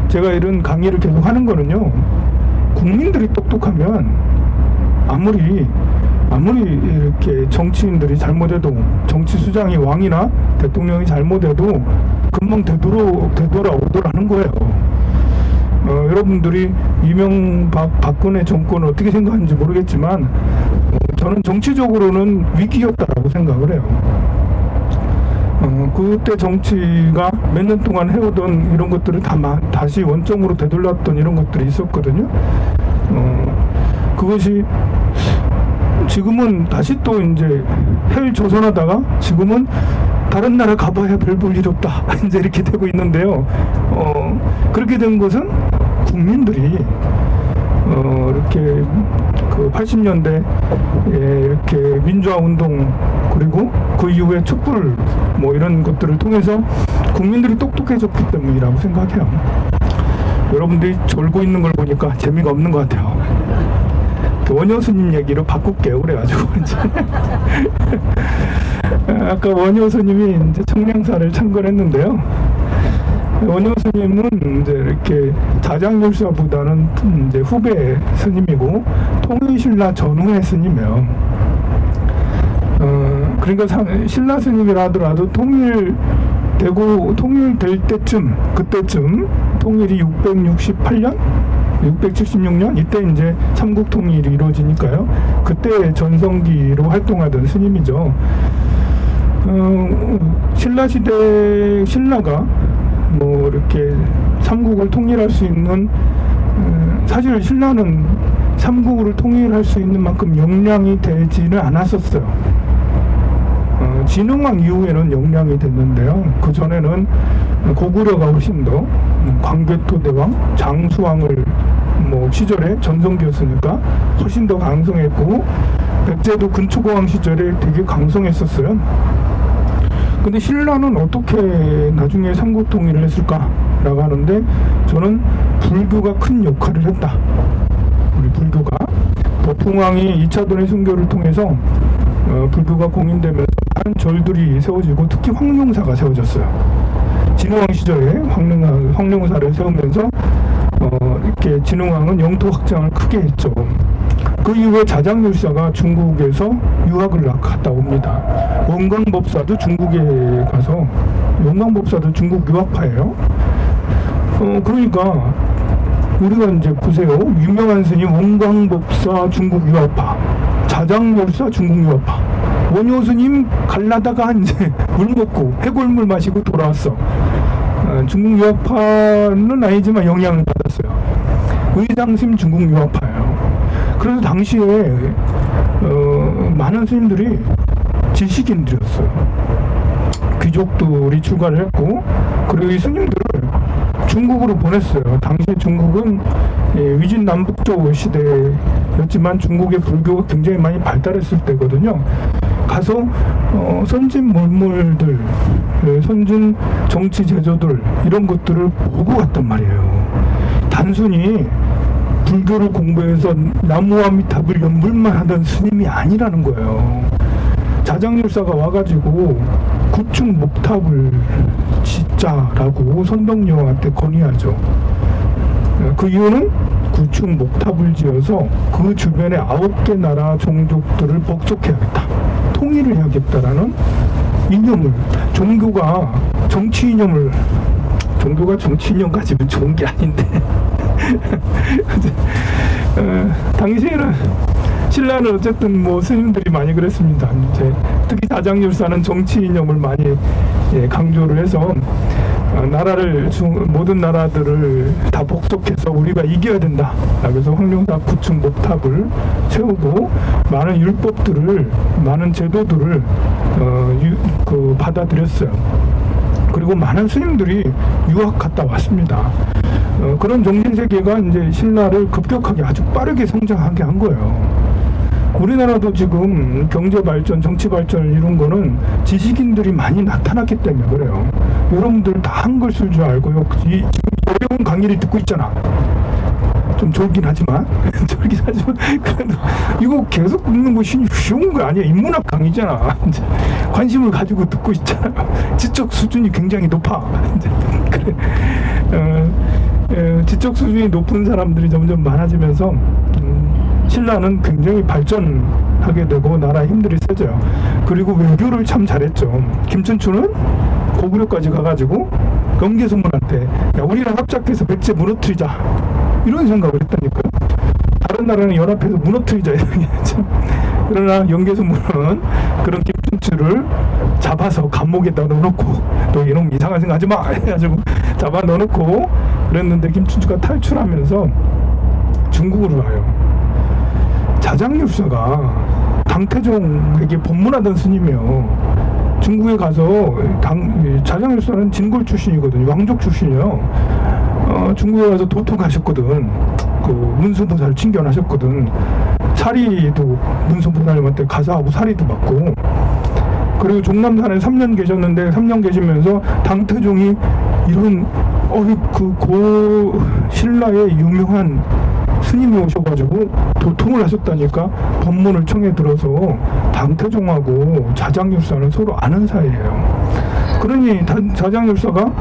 제가 이런 강의를 계속 하는 거는요, 국민들이 똑똑하면 아무리 이렇게 정치인들이 잘못해도, 정치 수장이 왕이나 대통령이 잘못해도 금방 되돌아오더라는 거예요. 여러분들이 이명박, 박근혜 정권을 어떻게 생각하는지 모르겠지만 저는 정치적으로는 위기였다라고 생각을 해요. 그때 정치가 몇 년 동안 해오던 이런 것들을 다시 원점으로 되돌렸던 이런 것들이 있었거든요. 그것이 지금은 다시 또 이제 헬조선하다가 지금은 다른 나라 가봐야 별 볼 일 없다 이제 이렇게 되고 있는데요. 그렇게 된 것은 국민들이 이렇게 그 80년대 이렇게 민주화 운동, 그리고 그 이후에 촛불 뭐 이런 것들을 통해서 국민들이 똑똑해졌기 때문이라고 생각해요. 여러분들이 졸고 있는 걸 보니까 재미가 없는 것 같아요. 원효 스님 얘기로 바꿀게요. 그래가지고 이제 아까 원효 스님이 이제 청량사를 창건했는데요. 원효 스님은 이제 이렇게 자장율사보다는 이제 후배 스님이고 통일신라 전후의 스님이에요. 그러니까 신라 스님이라 하더라도 통일될 때쯤, 그때쯤 통일이 668년? 676년? 이때 이제 삼국 통일이 이루어지니까요. 그때 전성기로 활동하던 스님이죠. 신라시대 신라가 뭐 이렇게 삼국을 통일할 수 있는, 사실 신라는 삼국을 통일할 수 있는 만큼 역량이 되지는 않았었어요. 진흥왕 이후에는 역량이 됐는데요. 그 전에는 고구려가 훨씬 더, 광개토대왕, 장수왕을 뭐 시절에 전성기였으니까 훨씬 더 강성했고, 백제도 근초고왕 시절에 되게 강성했었어요. 근데 신라는 어떻게 나중에 삼국 통일을 했을까라고 하는데, 저는 불교가 큰 역할을 했다. 우리 불교가 붕왕이 2차 도내 순교를 통해서 불교가 공인되면서 많은 절들이 세워지고 특히 황룡사가 세워졌어요. 진흥왕 시절에 황룡사를 세우면서 이렇게 진흥왕은 영토 확장을 크게 했죠. 그 이후에 자장률사가 중국에서 유학을 갔다 옵니다. 원광법사도 중국에 가서, 원광법사도 중국 유학파예요. 그러니까 우리가 이제 보세요. 유명한 스님 원광법사 중국 유학파, 자장률사 중국 유학파, 원효 스님 갈라다가 이제 물 먹고 해골물 마시고 돌아왔어. 중국 유학파는 아니지만 영향을 받았어요. 의장심 중국 유학파예요. 그래서 당시에 많은 스님들이 지식인들이었어요. 귀족들이 출가를 했고, 그리고 이 스님들을 중국으로 보냈어요. 당시 중국은 위진 남북조 시대였지만 중국의 불교가 굉장히 많이 발달했을 때거든요. 가서 선진 몰몰들, 선진 정치 제조들 이런 것들을 보고 갔단 말이에요. 단순히 불교를 공부해서 나무아미탑을 연불만 하던 스님이 아니라는 거예요. 자장률사가 와가지고 구축 목탑을 짓자라고 선덕여왕한테 건의하죠. 그 이유는 구축 목탑을 지어서 그 주변에 9개 나라 종족들을 복속해야겠다, 통일을 해야겠다라는 이념을, 종교가 정치 이념을, 종교가 정치 이념 가지면 좋은 게 아닌데 당시에는 신라는 어쨌든 뭐 스님들이 많이 그랬습니다. 이제 특히 자장률사는 정치 이념을 많이 강조를 해서 모든 나라들을 다 복속해서 우리가 이겨야 된다. 그래서 황룡사 구축 목탑을 세우고 많은 율법들을, 많은 제도들을 받아들였어요. 그리고 많은 스님들이 유학 갔다 왔습니다. 그런 정신세계가 이제 신라를 급격하게 아주 빠르게 성장하게 한 거예요. 우리나라도 지금 경제 발전, 정치 발전을 이룬 거는 지식인들이 많이 나타났기 때문에 그래요. 여러분들 다 한글 쓸 줄 알고요. 지금 어려운 강의를 듣고 있잖아. 좀 졸긴 하지만 그래도 이거 계속 듣는 거 쉬운 거 아니야. 인문학 강의잖아. 관심을 가지고 듣고 있잖아요. 지적 수준이 굉장히 높아. 그래. 지적 수준이 높은 사람들이 점점 많아지면서 신라는 굉장히 발전하게 되고 나라 힘들이 세져요. 그리고 외교를 참 잘했죠. 김춘추는 고구려까지 가가지고 영계소문한테 야, 우리랑 합작해서 백제 무너뜨리자 이런 생각을 했다니까요. 다른 나라는 연합해서 무너뜨리자 이런 얘기죠. 그러나 영계소문은 그런 김춘추를 잡아서 감옥에다 넣어놓고, 또 이놈 이상한 생각 하지 마 해가지고 잡아 넣어놓고 그랬는데, 김춘추가 탈출하면서 중국으로 가요. 자장률사가 당태종에게 법문하던 스님이에요. 중국에 가서 자장률사는 진골 출신이거든요. 왕족 출신이에요. 중국에 가서 도통하셨거든. 그 문수보살 친견하셨거든. 사리도 문수보살님한테 가사하고 사리도 받고, 그리고 종남산에 3년 계셨는데 3년 계시면서 당태종이 이런 신라의 유명한 스님이 오셔가지고 도통을 하셨다니까. 법문을 청해 들어서 당태종하고 자장률사는 서로 아는 사이예요. 그러니 자장률사가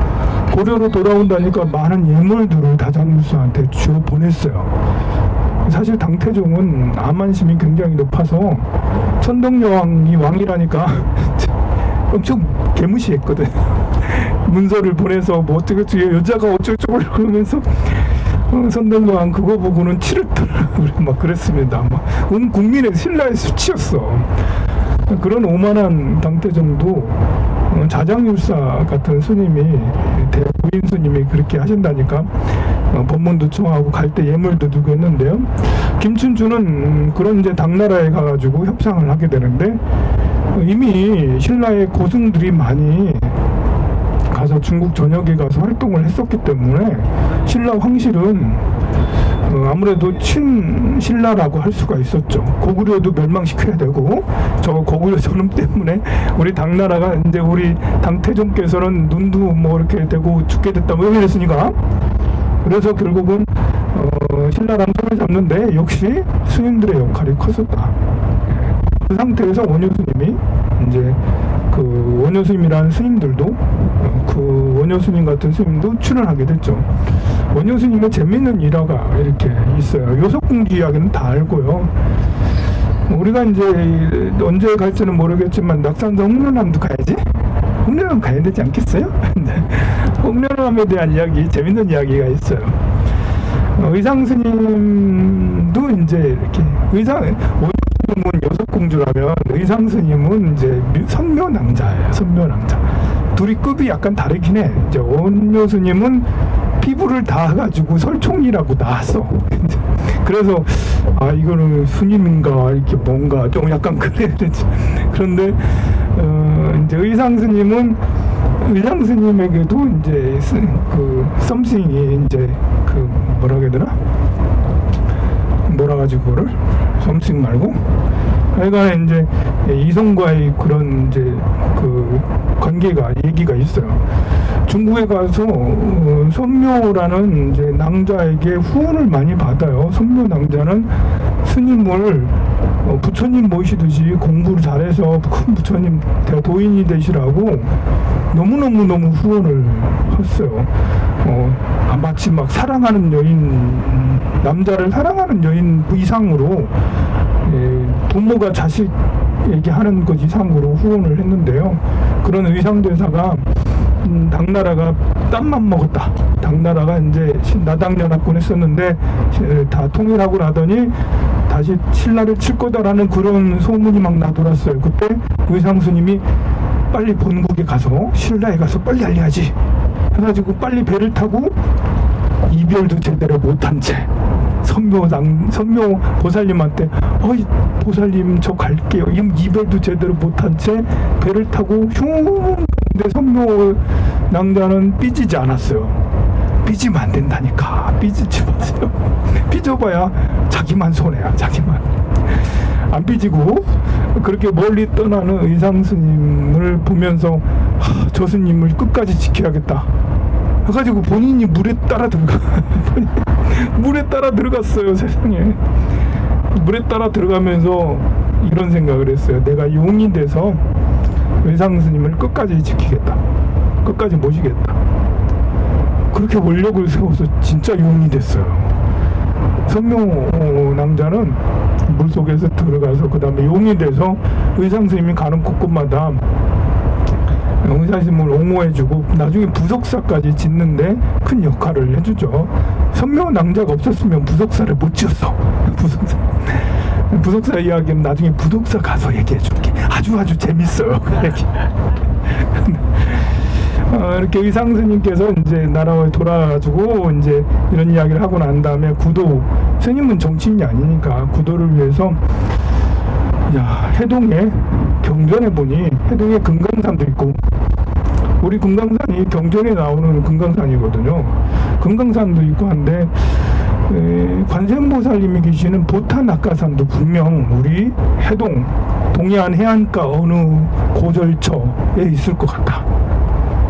고려로 돌아온다니까 많은 예물들을 자장률사한테 주어 보냈어요. 사실 당태종은 암만심이 굉장히 높아서 선덕여왕이 왕이라니까 엄청 개무시했거든. 문서를 보내서 뭐 어쩌고저쩌고 여자가 어쩌고저쩌고 그러면서 선덕여왕 그거 보고는 치를 떨고 막 그랬습니다. 온 국민의 신라의 수치였어. 그런 오만한 당태종도 자장률사 같은 스님이, 대부인 스님이 그렇게 하신다니까 법문도 청하고 갈 때 예물도 두고 했는데요. 김춘추는 그런 이제 당나라에 가가지고 협상을 하게 되는데, 이미 신라의 고승들이 많이 가서 중국 전역에 가서 활동을 했었기 때문에 신라 황실은 아무래도 친신라라고 할 수가 있었죠. 고구려도 멸망시켜야 되고, 저 고구려 저놈 때문에 우리 당나라가 이제 우리 당태종께서는 눈도 뭐 이렇게 되고 죽게 됐다 뭐 이랬으니까, 그래서 결국은 신라랑 손을 잡는데 역시 스님들의 역할이 컸었다. 그 상태에서 원효 스님이 이제 그 원효 스님이라는 스님들도 그 원효 스님 같은 스님도 출연하게 됐죠. 원효 스님의 재밌는 일화가 이렇게 있어요. 요석공주 이야기는 다 알고요. 우리가 이제 언제 갈지는 모르겠지만 낙산도 홍련암도 가야지. 홍련암 가야 되지 않겠어요? 홍련암에 대한 이야기, 재밌는 이야기가 있어요. 의상 스님도 이제 이렇게 원효스님은 여석공주라면 의상 스님은 이제 선묘낭자예요. 선묘낭자. 둘이 급이 약간 다르긴 해. 이제 원효 스님은 피부를 다 가지고 설총리라고 나왔어. 그래서 이거는 스님인가 이렇게 뭔가 좀 약간 그래. 그런데 이제 의상 스님에게도 이제 그 썸씽이 이제 그 뭐라고 해야 되나? 뭐라 가지고 그거를 썸씽 말고 하여간 이제 이성과의 그런 이제 그 관계가 얘기가 있어요. 중국에 가서 선묘라는 이제 낭자에게 후원을 많이 받아요. 선묘 낭자는 스님을 부처님 모시듯이 공부를 잘해서 큰 부처님 대도인이 되시라고 너무 후원을 했어요. 마치 막 사랑하는 여인, 남자를 사랑하는 여인 이상으로 부모가 자식에게 하는 것 이상으로 후원을 했는데요. 그런 의상대사가 당나라가 땀만 먹었다. 당나라가 이제 나당연합군 했었는데 다 통일하고 나더니 다시 신라를 칠 거다라는 그런 소문이 막 나돌았어요. 그때 의상스님이 빨리 본국에 가서 신라에 가서 빨리 알려야지 해가지고 빨리 배를 타고 이별도 제대로 못한 채 선묘 보살님한테 보살님 저 갈게요. 이별도 제대로 못한 채 배를 타고 흉. 근데 선묘 낭자는 삐지지 않았어요. 삐지면 안 된다니까. 삐지지 마세요. 삐져봐야 자기만 손해야. 자기만. 안 삐지고 그렇게 멀리 떠나는 의상 스님을 보면서 저 스님을 끝까지 지켜야겠다 해가지고 본인이 물에 따라 들어갔어요. 세상에. 물에 따라 들어가면서 이런 생각을 했어요. 내가 용이 돼서 의상 스님을 끝까지 지키겠다. 끝까지 모시겠다. 그렇게 원력을 세워서 진짜 용이 됐어요. 선묘 낭자는 물속에서 들어가서 그 다음에 용이 돼서 의상 스님이 가는 곳곳마다 의상 스님을 옹호해주고 나중에 부석사까지 짓는데 큰 역할을 해주죠. 선묘 낭자가 없었으면 부석사를 못 지었어. 부석사 이야기는 나중에 부석사 가서 얘기해줄게. 아주 재밌어요. 그 얘기. 이렇게 의상 스님께서 이제 나라에 돌아가지고 이제 이런 이야기를 하고 난 다음에 구도, 스님은 정치인이 아니니까 구도를 위해서 해동에 경전에 보니 해동에 금강산도 있고 우리 금강산이 경전에 나오는 금강산이거든요. 금강산도 있고 한데 관세음보살님이 계시는 보타낙가산도 분명 우리 해동 동해안 해안가 어느 고절처에 있을 것 같다.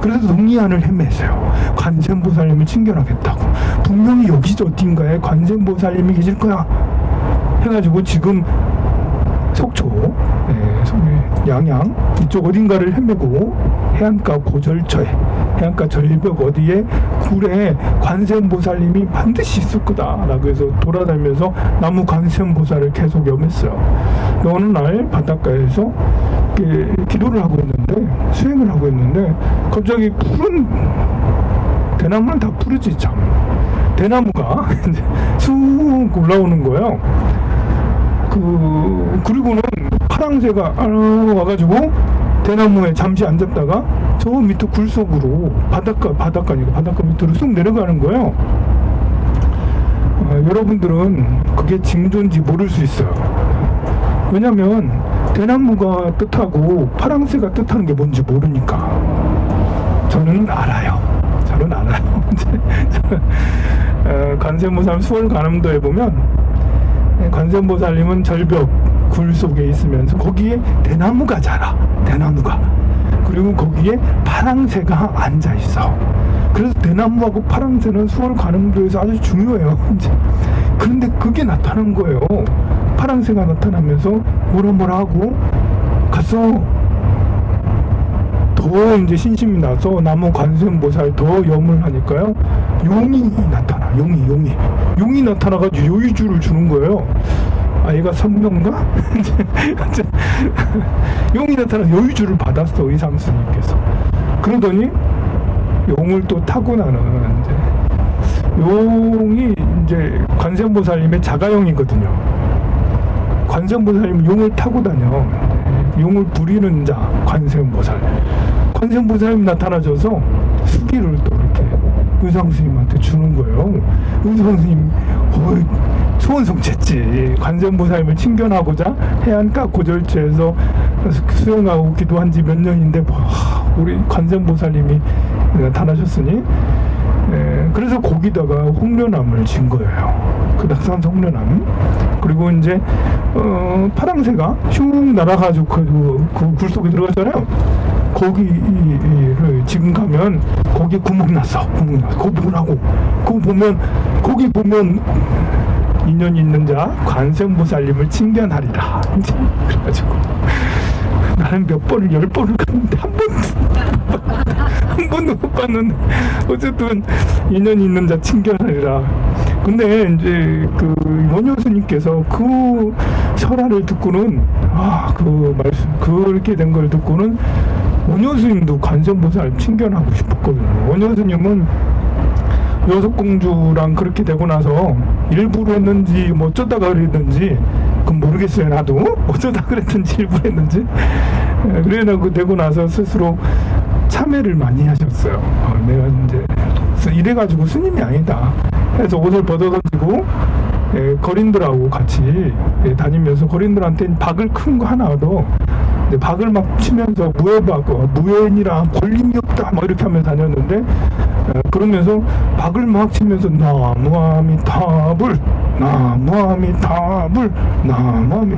그래서 동해안을 헤매세요. 관세음보살님을 친견하겠다고. 분명히 여기서 어딘가에 관세음보살님이 계실 거야 해가지고 지금 속초, 양양 이쪽 어딘가를 헤매고 해안가 고절처에 해안가 절벽 어디에 굴에 관세음보살님이 반드시 있을 거다라고 해서 돌아다니면서 나무 관세음보살을 계속 염했어요. 어느 날 바닷가에서 기도를 하고 있는데 수행을 하고 있는데 갑자기 푸른 대나무는 다 푸르지 참 대나무가 쑥 올라오는 거예요. 그리고는 파랑새가 와가지고 대나무에 잠시 앉았다가 저 밑에 굴 속으로 바닷가 밑으로 쑥 내려가는 거예요. 여러분들은 그게 징조인지 모를 수 있어요. 왜냐면 대나무가 뜻하고 파랑새가 뜻하는 게 뭔지 모르니까. 저는 알아요. 관세음보살 수월관음도에 보면 관세음보살님은 절벽 굴 속에 있으면서 거기에 대나무가 자라. 대나무가. 그리고 거기에 파랑새가 앉아 있어. 그래서 대나무하고 파랑새는 수월 가늠도에서 아주 중요해요. 이제 그런데 그게 나타난 거예요. 파랑새가 나타나면서 뭐라 하고 가서 더 이제 신심이 나서 나무 관세음보살 더 염을 하니까요. 용이 나타나. 용이 나타나가지고 요의주를 주는 거예요. 아, 얘가 선명가? 용이 나타나 요의주를 받았어, 의상스님께서. 그러더니 용을 또 타고 나는 이제 용이 이제 관세음보살님의 자가용이거든요. 관세음보살님 용을 타고 다녀. 용을 부리는 자 관세음보살. 관세음보살님 나타나셔서 수기를 또 이렇게 의상스님한테 주는 거예요. 의상스님 소원성취했지. 관세음보살님을 친견하고자 해안가 고절지에서 수행하고 기도한 지 몇 년인데 우리 관세음보살님이 나타나셨으니 그래서 거기다가 홍련암을 진 거예요. 그 낙산 홍련암. 그리고 이제 파랑새가 슝 날아가지고 그 굴 속에 들어갔잖아요. 거기를 지금 가면 거기 구멍 났어. 그거 보라고. 거기 보면 인연 있는 자 관세음보살님을 칭견하리라. 그래가지고 나는 몇 번을 10번을 갔는데 한 번도 못 봤는데 어쨌든 인연 있는 자 칭견하리라. 근데 이제 그 원효스님께서 그 설화를 듣고는 그 말씀 그렇게 된 걸 듣고는 원효스님도 관세음보살 칭견하고 싶었거든요. 원효스님은 여섯공주랑 그렇게 되고 나서 일부러 했는지 뭐 어쩌다가 그랬는지 그건 모르겠어요. 나도 어쩌다 그랬는지 일부러 했는지 그래놓고 되고 나서 스스로 참회를 많이 하셨어요. 내가 이제 이래가지고 스님이 아니다 해서 옷을 벗어던지고 거린들하고 같이 다니면서 거린들한테 박을 큰 거 하나 얻어 박을 막 치면서 무예인이라 권림이 없다 막 이렇게 하면서 다녔는데 그러면서 박을 막 치면서 나무아미타불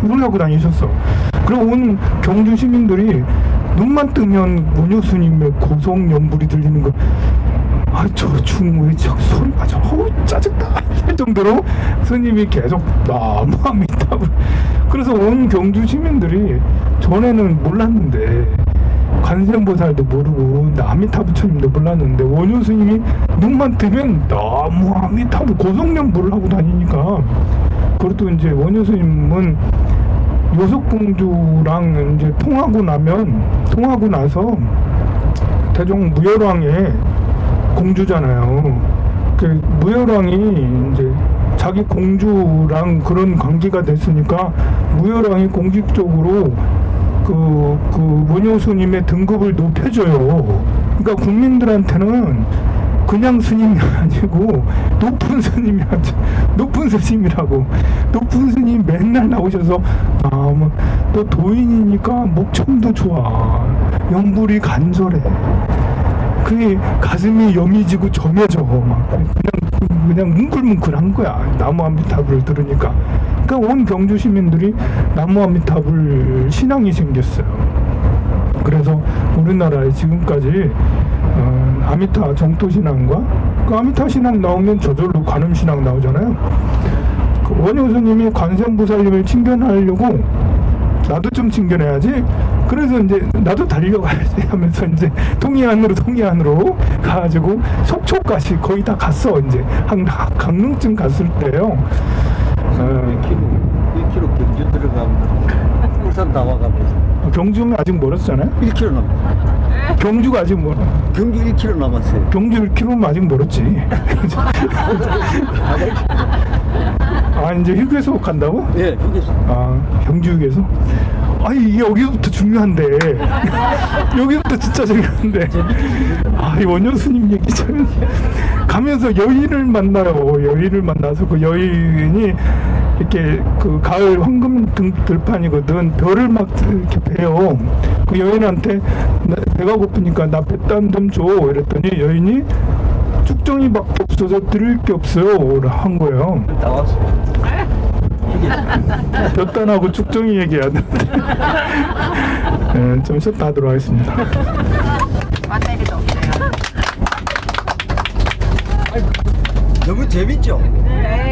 이걸 하고 다니셨어. 그리고 온 경주 시민들이 눈만 뜨면 원효스님의 고성연불이 들리는 거 저 중후에 저 소리가 짜증나 할 정도로 스님이 계속 나무아미타불. 그래서 온 경주 시민들이 전에는 몰랐는데 관세음보살도 모르고 아미타부처님도 몰랐는데 원효스님이 눈만 뜨면 나무아미타불 고성연불을 하고 다니니까. 그것도 이제 원효스님은 여섯공주랑 이제 통하고 나서 태종 무열왕의 공주잖아요. 그 무열왕이 이제 자기 공주랑 그런 관계가 됐으니까 무열왕이 공식적으로 그 원효스님의 등급을 높여줘요. 그러니까 국민들한테는 그냥 스님이 아니고 높은 스님이라고. 높은 스님 맨날 나오셔서 또 도인이니까 목청도 좋아. 연불이 간절해. 그게 가슴이 여미지고 점여져. 그냥 뭉클뭉클한 거야. 나무아미타불을 들으니까. 그러니까 온 경주 시민들이 나무아미타불 신앙이 생겼어요. 그래서 우리나라에 지금까지 아미타 정토신앙과 그 아미타 신앙 나오면 저절로 관음신앙 나오잖아요. 그 원효스님이 관세음보살님을 칭견하려고 나도 좀 칭견해야지. 그래서 이제 나도 달려가야지 하면서 이제 통이안으로 가가지고 속초까지 거의 다 갔어. 이제 강릉쯤 갔을 때요. 몇 킬로 경주 들어가면 울산 다 와가면서. 경주면 아직 멀었잖아요. 1km 남았어요. 경주가 아직 경주 1km 남았어요. 경주 1km면 아직 멀었지. 이제 휴게소 간다고? 네, 휴게소. 경주 휴게소? 이게 여기부터 중요한데. 여기부터 진짜 중요한데. 이 원효스님 얘기 참. 가면서 여인을 만나요. 여인을 만나서 그 여인이 이렇게 그 가을 황금 들판이거든. 별을 막 이렇게 베요. 그 여인한테 배가 고프니까 나 뱃단 좀 줘. 이랬더니 여인이 쭉정이밖에 없어서 드릴 게 없어요. 한 거예요. 나왔어. 볕단하고 쭉정이 얘기해야 되는데. 좀 쉬었다 하도록 하겠습니다. 배터리도 없어요. 재밌죠? 네.